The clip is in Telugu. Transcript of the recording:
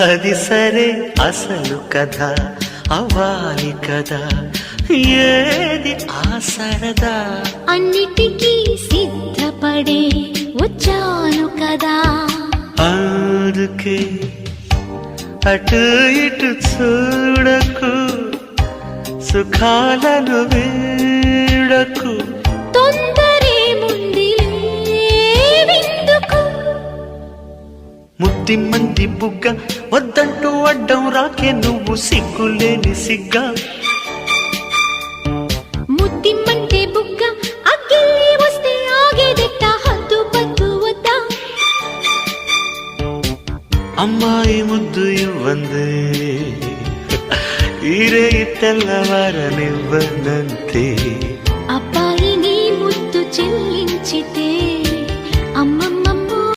అది సరే అసలు కథ అవ్వాలి కదా, ఏది ఆ సరదా? అన్నిటికీ సిద్ధపడే వచ్చాను కదా, అందుకే అటు ఇటు చూడకు, సుఖాలను వీడకు. తొందరే ముందు విందుకు. ముద్ది మంది బుగ్గ వద్దంటూ అడ్డం రాకే నువ్వు, సిగ్గులేని సిగ్గా. ముద్దిమ్మంటే బుగ్గ అగ్గిల్లి వస్తే ఆగేదెట్ట, హద్దు పద్దు వద్దా? అమ్మాయి ముద్దు ఇవ్వందే, ఈరే తెల్లవారనివ్వనంతే. అబ్బాయి